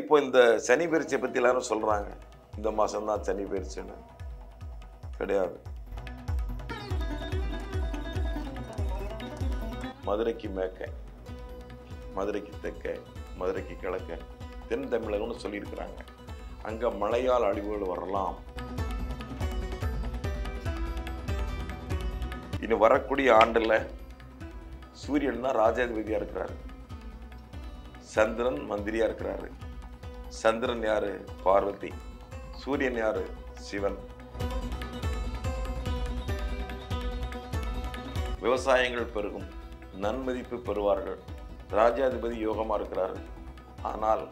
இப்போ இந்த சனி பயிற்சியை பற்றி எல்லாரும் சொல்கிறாங்க, இந்த மாதம்தான் சனி பயிற்சின்னு. கிடையாது. மதுரைக்கு மேற்க, மதுரைக்கு தெற்க, மதுரைக்கு கிழக்க, தென் தமிழகம்னு சொல்லியிருக்கிறாங்க. அங்கே மழையால் அழிவுகள் வரலாம். இனி வரக்கூடிய ஆண்டில் சூரியன் தான் ராஜாதிபதியாக இருக்கிறாரு, சந்திரன் மந்திரியாக இருக்கிறாரு. சந்திரன் யாரு? பார்வதி. சூரியன் யாரு? சிவன். விவசாயங்கள் பெருகும், நன்மதிப்பு பெறுவார்கள். ராஜாதிபதி யோகமா இருக்கிறாரு. ஆனால்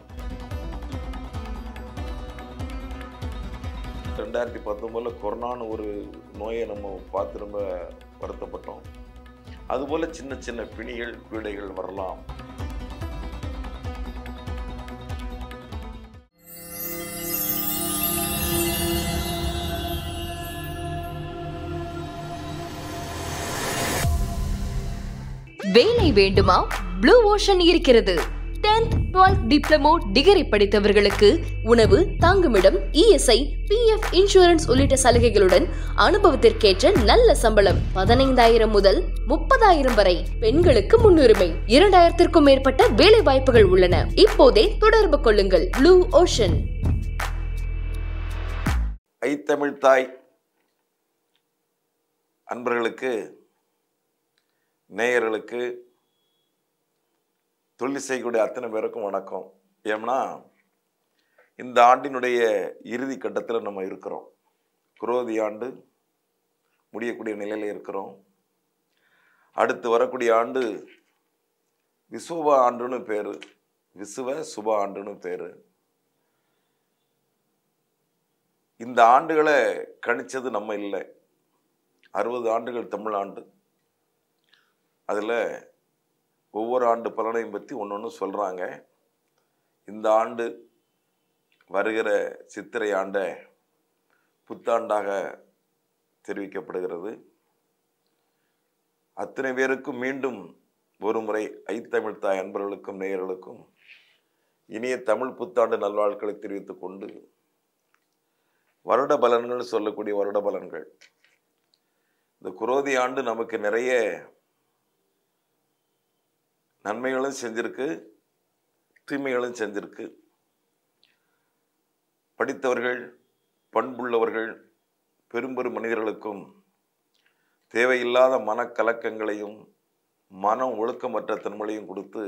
2019 கொரோனான்னு ஒரு நோயை நம்ம பார்த்து ரொம்ப வருத்தப்பட்டோம். அதுபோல சின்ன சின்ன பிணிகள் பீடைகள் வரலாம். வேலை வேண்டுமா? ப்ளூ ஓஷன் இருக்கிறது. 10th 12th டிப்ளமோ டிகிரி படித்தவர்களுக்கு உணவு, தங்குமிடம், இஎஸ்ஐ, பிஎஃப், இன்சூரன்ஸ் உள்ளிட்ட சலுகைகளுடன் அனுபவத்திற்கேற்ற நல்ல சம்பளம் 15,000 முதல் 30,000 வரை. பெண்களுக்கு முன்னுரிமை. 2,000க்கும் மேற்பட்ட வேலை வாய்ப்புகள் உள்ளன. இப்போதே தொடர்பு கொள்ளுங்கள். Blue ocean. ஐத்தமிழ் தாய் அன்பர்களுக்கு, நேயர்களுக்கு, தொழில் செய்யக்கூடிய அத்தனை பேருக்கும் வணக்கம். ஏன்னா இந்த ஆண்டினுடைய இறுதி கட்டத்தில் நம்ம இருக்கிறோம். குரோதி ஆண்டு முடியக்கூடிய நிலையில் இருக்கிறோம். அடுத்து வரக்கூடிய ஆண்டு விசுவ ஆண்டுன்னு பேரு, விசுவ சுப ஆண்டுன்னு பேரு. இந்த ஆண்டுகளை கணிச்சது நம்ம இல்லை. 60 ஆண்டுகள் தமிழ் ஆண்டு. அதில் ஒவ்வொரு ஆண்டு பலனையும் பற்றி ஒன்று சொல்கிறாங்க. இந்த ஆண்டு வருகிற சித்திரை ஆண்டை புத்தாண்டாக தெரிவிக்கப்படுகிறது. அத்தனை பேருக்கும் மீண்டும் ஒரு முறை ஐத்தமிழ் தாய் அன்பர்களுக்கும் நேயர்களுக்கும் இனிய தமிழ் புத்தாண்டு நல்வாழ்வுகளை தெரிவித்துக் கொண்டு, வருட பலன்கள் சொல்லக்கூடிய வருட பலன்கள். இந்த குரோதி ஆண்டு நமக்கு நிறைய நன்மைகளும் செஞ்சிருக்கு, தீமைகளும் செஞ்சிருக்கு. படித்தவர்கள், பண்புள்ளவர்கள், பெரும்பெரும் மனிதர்களுக்கும் தேவையில்லாத மனக்கலக்கங்களையும் மனம் ஒழுக்கமற்ற தன்மையையும் கொடுத்து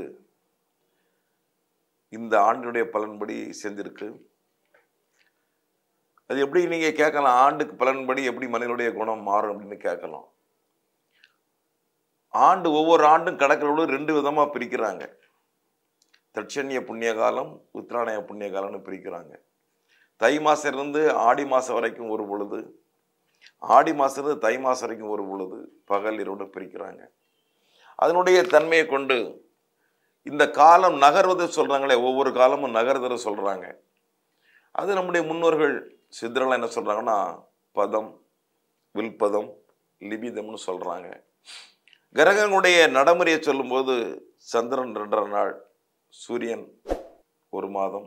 இந்த ஆண்டுடைய பலன்படி செஞ்சிருக்கு. அது எப்படி நீங்க கேட்கலாம், ஆண்டுக்கு பலன்படி எப்படி மனிதனுடைய குணம் மாறும் அப்படின்னு கேட்கலாம். ஆண்டு ஒவ்வொரு ஆண்டும் கடற்கரோடு 2 விதமா பிரிக்கிறாங்க. தட்சண்ய புண்ணிய காலம், உத்திராயண புண்ணிய காலம்னு பிரிக்கிறாங்க. தை மாசம் இருந்து ஆடி மாசம் வரைக்கும் ஒரு பொழுது, ஆடி மாசம் இருந்து தை மாசம் வரைக்கும் ஒரு பொழுது, பகல் இரவு பிரிக்கிறாங்க. அதனுடைய தன்மையை கொண்டு இந்த காலம் நகர்வது சொல்றாங்களே, ஒவ்வொரு காலமும் நகர்தல் சொல்றாங்க. அது நம்முடைய முன்னோர்கள் சித்தர்கள் என்ன சொல்றாங்கன்னா, பதம், வில்பதம், லிபிதம்னு சொல்றாங்க. கிரகங்களுடைய நடைமுறையை சொல்லும்போது சந்திரன் 2.5 நாள், சூரியன் 1 மாதம்,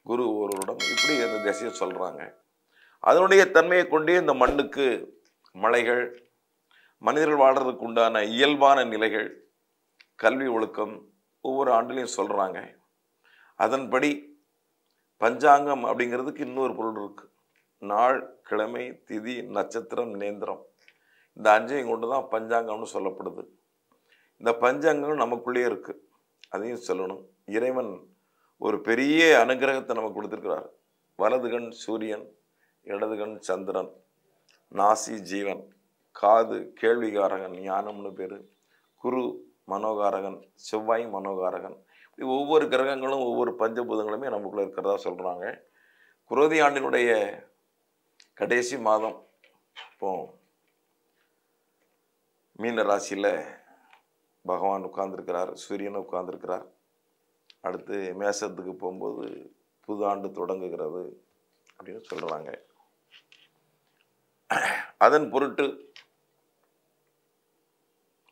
குரு 1 வருடம், இப்படி அந்த திசையை சொல்றாங்க. அதனுடைய தன்மையை கொண்டே இந்த மண்ணுக்கு மலைகள், மனிதர்கள் வாழ்றதுக்கு உண்டான இயல்பான நிலைகள், கல்வி ஒழுக்கம் ஒவ்வொரு ஆண்டுலையும் சொல்றாங்க. அதன்படி பஞ்சாங்கம் அப்படிங்கிறதுக்கு இன்னொரு பொருள் இருக்கு. நாள், கிழமை, திதி, நட்சத்திரம், நேந்திரம், இந்த 5ஐயும் கொண்டு தான் பஞ்சாங்கம்னு சொல்லப்படுது. இந்த பஞ்சாங்கம் நமக்குள்ளேயே இருக்கு, அதையும் சொல்லணும். இறைவன் ஒரு பெரிய அனுகிரகத்தை நமக்கு கொடுத்துருக்கிறார். வலது கண் சூரியன், இடது கண் சந்திரன், நாசி ஜீவன், காது கேள்விகாரகன், ஞானம்னு பேரு, குரு மனோகாரகன், செவ்வாய் மனோகாரகன். இப்படி ஒவ்வொரு கிரகங்களும் ஒவ்வொரு பஞ்சபூதங்களுமே நமக்குள்ள இருக்கிறதா சொல்றாங்க. குரோதி ஆண்டினுடைய கடைசி மாதம் இப்போ மீன ராசியில் பகவான் உட்கார்ந்துருக்கிறார், சூரியன் உட்கார்ந்துருக்கிறார். அடுத்து மேசத்துக்கு போகும்போது புது ஆண்டு தொடங்குகிறது அப்படின்னு சொல்றாங்க. அதன் பொருட்டு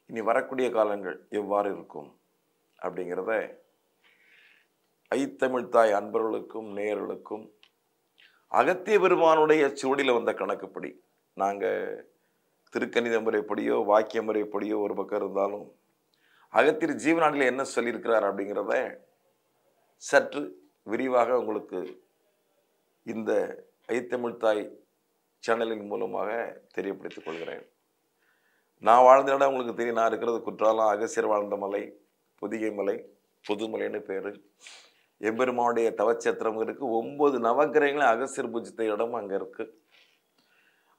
இனி வரக்கூடிய காலங்கள் எவ்வாறு இருக்கும் அப்படிங்கிறத ஐத்தமிழ் தாய் அன்பர்களுக்கும் நேயர்களுக்கும் அகத்திய பெருமானுடைய சுவடியில் வந்த கணக்குப்படி நாங்கள் திருக்கணித முறைப்படியோ வாக்கிய முறைப்படியோ ஒரு பக்கம் இருந்தாலும் அகத்தியர் ஜீவநாடியில் என்ன சொல்லியிருக்கிறார் அப்படிங்கிறத சற்று விரிவாக உங்களுக்கு இந்த ஐத்தமிழ் தாய் சேனலின் மூலமாக தெரியப்படுத்திக் கொள்கிறேன். நான் வாழ்ந்த இடம் உங்களுக்கு தெரியும். நான் இருக்கிறது குற்றாலம், அகசியர் வாழ்ந்த மலை, பொதிகை மலை, புதுமலைன்னு பேர். எம்பெருமானுடைய தவச்சத்திரம் இருக்கு. 9 நவக்கிரகங்களும் அகசியர் பூஜித்த இடம் அங்கே இருக்கு.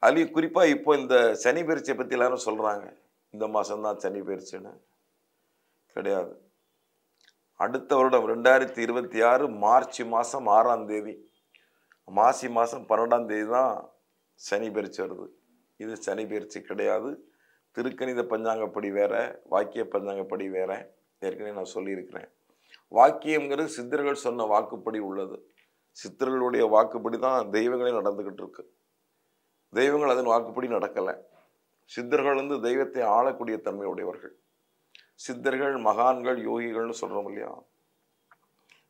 அதுலேயும் குறிப்பாக இப்போ இந்த சனி பயிற்சியை பற்றி எல்லாரும் சொல்கிறாங்க, இந்த மாதம்தான் சனி பயிற்சின்னு. கிடையாது. அடுத்த வருடம் 2026 மார்ச் மாதம் 6ஆம் தேதி, மாசி மாதம் 12ஆம் தேதி தான் சனி பயிற்சி வருது. இது சனி பயிற்சி கிடையாது. திருக்கணித பஞ்சாங்கப்படி வேற, வாக்கிய பஞ்சாங்கப்படி வேற. ஏற்கனவே நான் சொல்லியிருக்கிறேன். வாக்கியங்கிறது சித்தர்கள் சொன்ன வாக்குப்படி உள்ளது. சித்தர்களுடைய வாக்குப்படி தான் தெய்வங்களே நடந்துக்கிட்டு இருக்கு. தெய்வங்கள் அதன் வாக்குப்படி நடக்கலை. சித்தர்கள் வந்து தெய்வத்தை ஆளக்கூடிய தன்மையுடையவர்கள். சித்தர்கள், மகான்கள், யோகிகள்னு சொல்கிறோம் இல்லையா.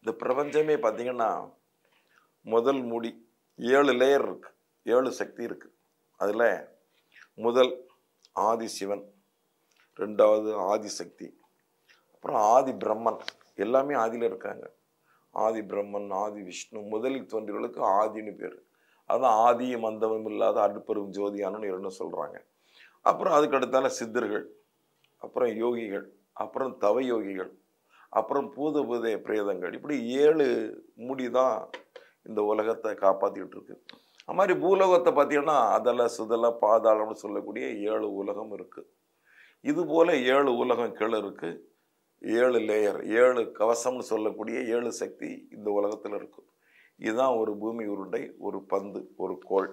இந்த பிரபஞ்சமே பார்த்தீங்கன்னா முதல் மூடி 7 லேயர் இருக்கு, 7 சக்தி இருக்கு. அதில் முதல் ஆதி சிவன், 2வது ஆதி சக்தி, அப்புறம் ஆதி பிரம்மன். எல்லாமே ஆதியில் இருக்காங்க. ஆதி பிரம்மன், ஆதி விஷ்ணு, முதலில் தோன்றியவர்களுக்கு ஆதின்னு பேர். அதுதான் ஆதியும் அந்தமும் இல்லாத அடுப்பெரும் ஜோதியானு இரண்டு சொல்கிறாங்க. அப்புறம் அதுக்கு அடுத்தால சித்தர்கள், அப்புறம் யோகிகள், அப்புறம் தவ யோகிகள், அப்புறம் பூத பிரேதங்கள். இப்படி 7 மூடி தான் இந்த உலகத்தை காப்பாற்றிக்கிட்டு இருக்கு. அது மாதிரி பூலோகத்தை பார்த்தீங்கன்னா அதல சுதல பாதாளம்னு சொல்லக்கூடிய 7 உலகம் இருக்குது. இது போல் 7 உலகம் கீழே இருக்குது. 7 லேயர், 7 கவசம்னு சொல்லக்கூடிய 7 சக்தி இந்த உலகத்தில் இருக்குது. இதுதான் ஒரு பூமி உருண்டை, ஒரு பந்து, ஒரு கோள்.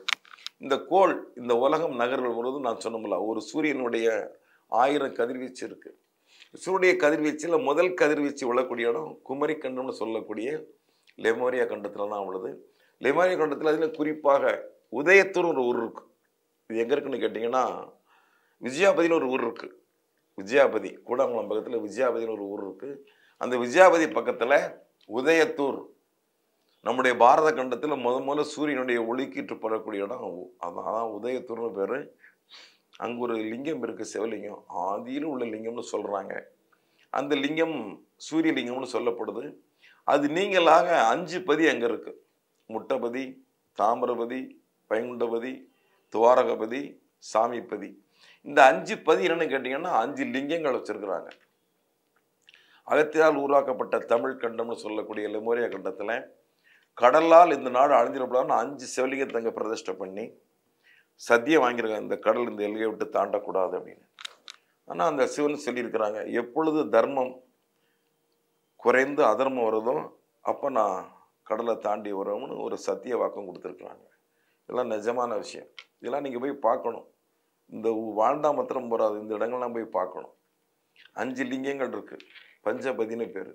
இந்த கோள், இந்த உலகம் நகர்கள் வருவது நான் சொன்னோம்ல, ஒரு சூரியனுடைய 1000 கதிர்வீச்சு இருக்குது. சூரிய கதிர்வீச்சில் முதல் கதிர்வீச்சு விழக்கூடிய இடம் குமரி கண்டம்னு சொல்லக்கூடிய லெமோரியா கண்டத்தில் தான் உள்ளது. லெமோரியா கண்டத்தில் அதில் குறிப்பாக உதயத்தூர் ஒரு ஊர் இருக்குது. இது எங்கே இருக்குன்னு கேட்டிங்கன்னா, விஜயாபதினு ஒரு ஊர் இருக்குது. விஜயாபதி, கூடாங்குளம் பக்கத்தில் விஜயாபதினு ஒரு ஊர் இருக்குது. அந்த விஜயாபதி பக்கத்தில் உதயத்தூர், நம்முடைய பாரத கண்டத்தில் முதல்ல சூரியனுடைய ஒளிக்கீற்று படக்கூடிய இடம் அதான் உதயத்தூர்னு பேர். அங்கே ஒரு லிங்கம் இருக்குது, சிவலிங்கம். ஆதியில் உள்ள லிங்கம்னு சொல்கிறாங்க. அந்த லிங்கம் சூரிய லிங்கம்னு சொல்லப்படுது. அது நீங்களாக 5 பதி அங்கே இருக்குது. முட்டபதி, தாமிரபதி, வைகுண்டபதி, துவாரகபதி, சாமிப்பதி. இந்த 5 பதி என்னன்னு கேட்டிங்கன்னா 5 லிங்கங்கள் வச்சுருக்குறாங்க. அகத்தியால் உருவாக்கப்பட்ட தமிழ் கண்டம்னு சொல்லக்கூடிய லெமோரியா கண்டத்தில் கடலால் இந்த நாடு அழிஞ்சிடப்படாதுன்னு 5 சிவலிங்கத்தை அங்கே பிரதிஷ்டை பண்ணி சத்தியம் வாங்கியிருக்காங்க, இந்த கடல் இந்த எல்கையை விட்டு தாண்டக்கூடாது அப்படின்னு. ஆனால் அந்த சிவன் சொல்லியிருக்கிறாங்க, எப்பொழுது தர்மம் குறைந்து அதர்மம் வருதோ அப்போ நான் கடலை தாண்டி வரோம்னு ஒரு சத்திய வாக்கம் கொடுத்துருக்குறாங்க. இதெல்லாம் நிஜமான விஷயம். இதெல்லாம் நீங்கள் போய் பார்க்கணும். இந்த வாழ்ந்தா மாத்திரம் போகாது, இந்த இடங்கள்லாம் போய் பார்க்கணும். 5 லிங்கங்கள் இருக்குது. பஞ்சபதினு பேர்.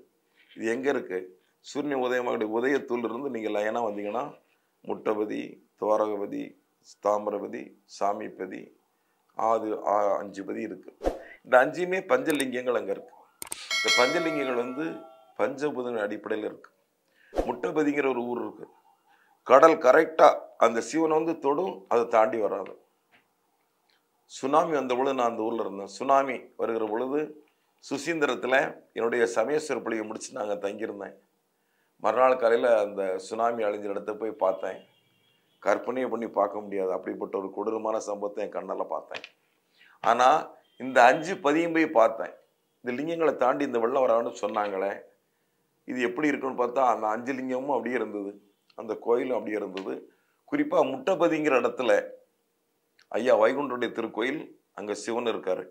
இது எங்கே இருக்குது? சூரியன் உதயமாக உதயத்தூர்லேருந்து நீங்கள் லைனாக வந்தீங்கன்னா முட்டபதி, துவாரகபதி, தாமிரபதி, சாமிப்பதி, 5 பதி இருக்குது. இந்த 5மே பஞ்சலிங்கங்கள் அங்கே இருக்குது. இந்த பஞ்சலிங்கங்கள் வந்து பஞ்சபூதன் அடிப்படையில் இருக்குது. முட்டபதிங்கிற ஒரு ஊர் இருக்குது. கடல் கரெக்டாக அந்த சிவனை வந்து தொடும், அதை தாண்டி வராது. சுனாமி வந்த பொழுது நான் அந்த ஊரில் இருந்தேன். சுனாமி வருகிற பொழுது சுசீந்திரத்தில் என்னுடைய சமயஸ்வர பள்ளியை முடிச்சு நாங்கள் தங்கியிருந்தேன். மறுநாள் காலையில் அந்த சுனாமி அழிஞ்ச இடத்த போய் பார்த்தேன். கற்பனையை பண்ணி பார்க்க முடியாது, அப்படிப்பட்ட ஒரு கொடூரமான சம்பவத்தை என் கண்ணால் பார்த்தேன். ஆனால் இந்த 5 பதியும் போய் பார்த்தேன். இந்த லிங்கங்களை தாண்டி இந்த வெள்ளம் வரான்னு சொன்னாங்களே, இது எப்படி இருக்குன்னு பார்த்தா அந்த 5 லிங்கமும் அப்படியே இருந்தது, அந்த கோயிலும் அப்படியே இருந்தது. குறிப்பாக முட்டபதிங்கிற இடத்துல ஐயா வைகுண்டருடைய திருக்கோயில், அங்கே சிவன் இருக்கார்.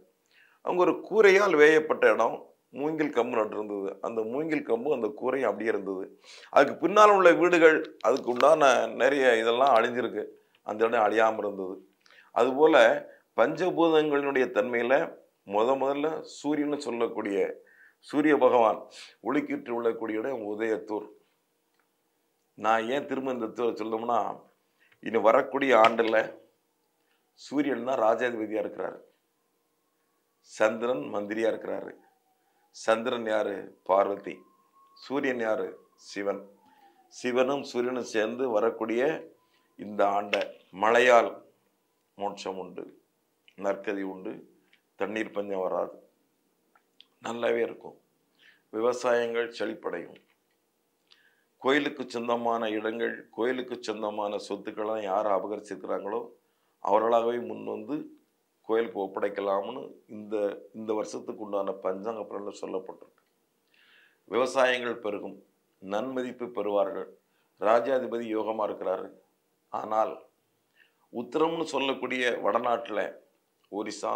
அவங்க ஒரு கூரையால் வேயப்பட்ட இடம், மூங்கில் கம்பு நட்டு இருந்தது. அந்த மூங்கில் கம்பு அந்த கூரையும் அப்படியே இருந்தது. அதுக்கு பின்னால் உள்ள வீடுகள், அதுக்கு உண்டான நிறைய இதெல்லாம் அழிஞ்சிருக்கு, அந்த இடம் அழியாமல் இருந்தது. அதுபோல் பஞ்சபூதங்களினுடைய தன்மையில் முதல்ல சூரியன்னு சொல்லக்கூடிய சூரிய பகவான் ஒளிக்கீற்று உள்ளக்கூடிய இடம் உதயத்தூர். நான் ஏன் திரும்ப இந்த தூரை சொல்லணும்னா, இனி வரக்கூடிய ஆண்டில் சூரியன் தான் ராஜாதிபதியாக இருக்கிறாரு, சந்திரன் மந்திரியாக இருக்கிறாரு. சந்திரன் யாரு? பார்வதி. சூரியன் யாரு? சிவன். சிவனும் சூரியனும் சேர்ந்து வரக்கூடிய இந்த ஆண்டை மழையால் மோட்சம் உண்டு, நற்கதி உண்டு, தண்ணீர் பஞ்சம் வராது, நல்லாவே இருக்கும், விவசாயங்கள் செழிப்படையும். கோயிலுக்கு சொந்தமான இடங்கள், கோயிலுக்கு சொந்தமான சொத்துக்கள்லாம் யார் அபகரிச்சிருக்கிறாங்களோ அவர்களாகவே முன் வந்து கோயிலுக்கு ஒப்படைக்கலாம்னு இந்த வருஷத்துக்கு உண்டான பஞ்சாங்க பலனில் சொல்லப்பட்டிருக்கு. விவசாயங்கள் பெருகும், நன்மதிப்பு பெறுவார்கள், ராஜாதிபதி யோகமாக இருக்கிறாரு. ஆனால் உத்தரம்னு சொல்லக்கூடிய வடநாட்டில் ஒரிசா,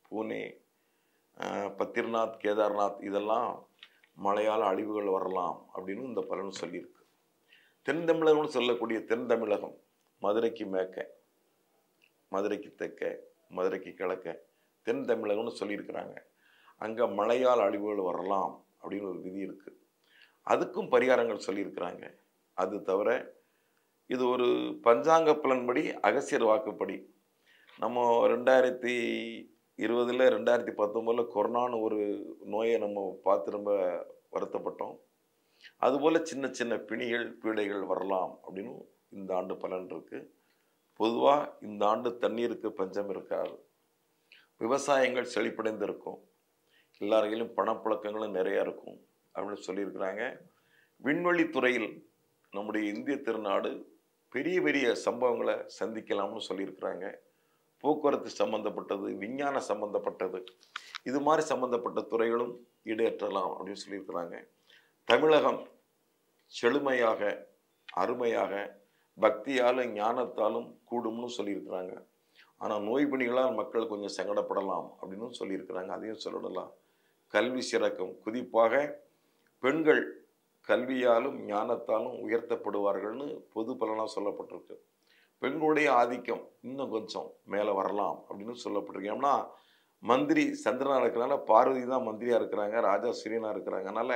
பூனே, பத்ரிநாத், கேதார்நாத் இதெல்லாம் மழையால் அழிவுகள் வரலாம் அப்படின்னு இந்த பலன் சொல்லியிருக்கு. தென் தமிழகம்னு சொல்லக்கூடிய தென் தமிழகம், மதுரைக்கு மேற்க, மதுரைக்கு தெற்க, மதுரைக்கு கிழக்க தென் தமிழகம்னு சொல்லியிருக்கிறாங்க. அங்கே மழையால் அழிவுகள் வரலாம் அப்படின்னு ஒரு விதி இருக்குது. அதுக்கும் பரிகாரங்கள் சொல்லியிருக்கிறாங்க. அது தவிர இது ஒரு பஞ்சாங்க பலன்படி, அகசியர் வாக்குப்படி நம்ம 2020 2019 கொரோனான்னு ஒரு நோயை நம்ம பார்த்து ரொம்ப வருத்தப்பட்டோம். அதுபோல் சின்ன சின்ன பிணிகள் பீடைகள் வரலாம் அப்படின்னு இந்த ஆண்டு பலன் இருக்குது. பொதுவாக இந்த ஆண்டு தண்ணீருக்கு பஞ்சம் இருக்காது, விவசாயங்கள் செழிப்படைந்து இருக்கும், எல்லாரையிலும் பணப்புழக்கங்களும் நிறையா இருக்கும் அப்படின்னு சொல்லியிருக்கிறாங்க. விண்வெளி துறையில் நம்முடைய இந்திய திருநாடு பெரிய பெரிய சம்பவங்களை சந்திக்கலாம்னு சொல்லியிருக்கிறாங்க. போக்குவரத்து சம்பந்தப்பட்டது, விஞ்ஞான சம்பந்தப்பட்டது, இது மாதிரி சம்பந்தப்பட்ட துறைகளும் ஈடேற்றலாம் அப்படின்னு சொல்லியிருக்கிறாங்க. தமிழகம் செழுமையாக, அருமையாக, பக்தியாலும் ஞானத்தாலும் கூடும்னு சொல்லியிருக்கிறாங்க. ஆனால் நோய் பணிகளால் மக்கள் கொஞ்சம் சங்கடப்படலாம் அப்படின்னு சொல்லியிருக்கிறாங்க. அதையும் சொல்லலாம். கல்வி சிறக்கும், குறிப்பாக பெண்கள் கல்வியாலும் ஞானத்தாலும் உயர்த்தப்படுவார்கள்னு பொது பலனாக சொல்லப்பட்டிருக்கு. பெண்களுடைய ஆதிக்கம் இன்னும் கொஞ்சம் மேலே வரலாம் அப்படின்னு சொல்லப்பட்டிருக்கு. ஏன்னா மந்திரி சந்திரனாக இருக்கிறனால பார்வதி தான் மந்திரியாக இருக்கிறாங்க, ராஜா சூரியனாக இருக்கிறாங்க. அதனால்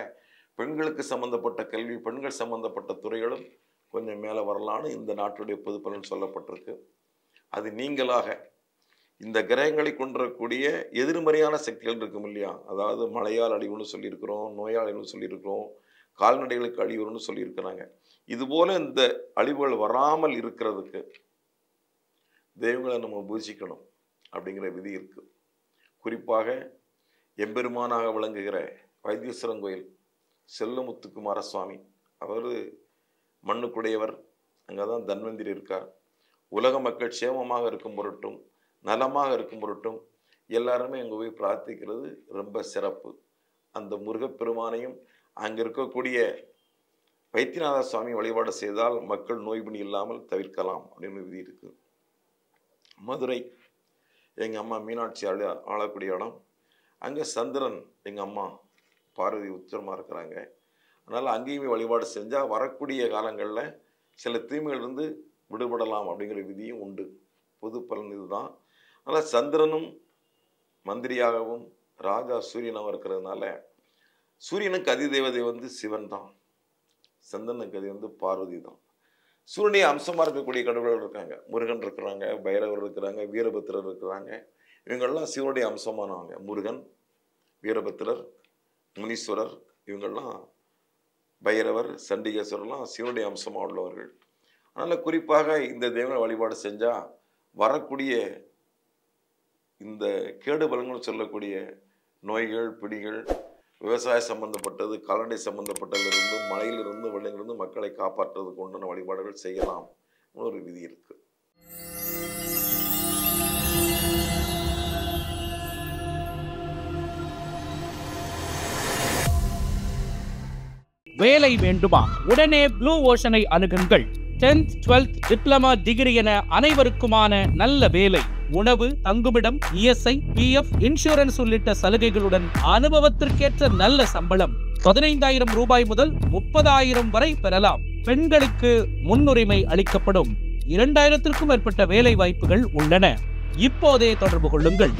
பெண்களுக்கு சம்மந்தப்பட்ட கல்வி, பெண்கள் சம்மந்தப்பட்ட துறைகளும் கொஞ்சம் மேலே வரலான்னு இந்த நாட்டுடைய பொது பலன் சொல்லப்பட்டிருக்கு. அது நீங்களாக இந்த கிரகங்களை கொண்டிருக்கக்கூடிய எதிர்மறையான சக்திகள் இருக்கும் இல்லையா, அதாவது மழையால் அழிவுன்னு சொல்லியிருக்கிறோம், நோயால் அழிவுன்னு சொல்லியிருக்கிறோம், கால்நடைகளுக்கு அழிவுன்னு சொல்லியிருக்கிறாங்க. இதுபோல் இந்த அழிவுகள் வராமல் இருக்கிறதுக்கு தெய்வங்களை நம்ம பூஜிக்கணும் அப்படிங்கிற விதி இருக்குது. குறிப்பாக எம்பெருமானாக விளங்குகிற வைத்தீஸ்வரன் கோயில் செல்லமுத்து குமாரசுவாமி, அவர் மண்ணுக்குடையவர், அங்கே தான் தன்வந்திரி இருக்கார். உலக மக்கள் சேமமாக இருக்கும் பொருட்டும், நலமாக இருக்கும் பொருட்டும் எல்லாருமே அங்கே போய் பிரார்த்திக்கிறது ரொம்ப சிறப்பு. அந்த முருகப்பெருமானையும் அங்கே இருக்கக்கூடிய வைத்தியநாத சுவாமி வழிபாடு செய்தால் மக்கள் நோய்பிணி இல்லாமல் தவிர்க்கலாம் அப்படின்னு விதி இருக்கு. மதுரை எங்கள் அம்மா மீனாட்சி ஆளக்கூடிய இடம். அங்கே சந்திரன் எங்கள் அம்மா பார்வதி உச்சரமாக இருக்கிறாங்க. அதனால் அங்கேயுமே வழிபாடு செஞ்சால் வரக்கூடிய காலங்களில் சில தீமைகளிலிருந்து விடுபடலாம் அப்படிங்கிற விதியும் உண்டு. பொது பலன் இதுதான். அதனால் சந்திரனும் மந்திரியாகவும் ராஜா சூரியனாகவும் இருக்கிறதுனால சூரியனுக்கு அதிதேவதை சிவன் தான், சந்திரனுக்கு அது பார்வதி தான். சூரியனுடைய அம்சமாக இருக்கக்கூடிய கடவுள்கள் இருக்காங்க. முருகன் இருக்கிறாங்க, பைரவர் இருக்கிறாங்க, வீரபத்திரர் இருக்கிறாங்க. இவங்கெல்லாம் சிவனுடைய அம்சமானவங்க. முருகன், வீரபத்திரர், முனீஸ்வரர், இவங்கெல்லாம் பைரவர், சண்டிகேஸ்வரர்லாம் சிவனுடைய அம்சமாக உள்ளவர்கள். அதனால் குறிப்பாக இந்த தெய்வ வழிபாடு செஞ்சால் வரக்கூடிய இந்த கேடு பலன்கள் சொல்லக்கூடிய நோய்கள், பிடிகள், விவசாய சம்பந்தப்பட்டது, கால்நடை சம்பந்தப்பட்டதிலிருந்து, மழையிலிருந்து, வெள்ளத்திலிருந்து மக்களை காப்பாற்றுறதுக்கு உண்டான வழிபாடுகள் செய்யலாம் ஒரு விதி இருக்கு. வேலை வேண்டுமா? உடனே ப்ளூ ஓஷனை அணுகுங்கள். 10th 12th டிப்ளமா டிகிரி என அனைவருக்குமான நல்ல வேலை, உணவு, தங்குமிடம், இஎஸ்ஐ, பிஎஃப், இன்சூரன்ஸ் உள்ளிட்ட சலுகைகளுடன் அனுபவத்திற்கேற்ற நல்ல சம்பளம் 15,000 ரூபாய் முதல் 30,000 வரை பெறலாம். பெண்களுக்கு முன்னுரிமை அளிக்கப்படும். 2,000க்கும் மேற்பட்ட வேலை வாய்ப்புகள் உள்ளன. இப்போதே தொடர்பு கொள்ளுங்கள்.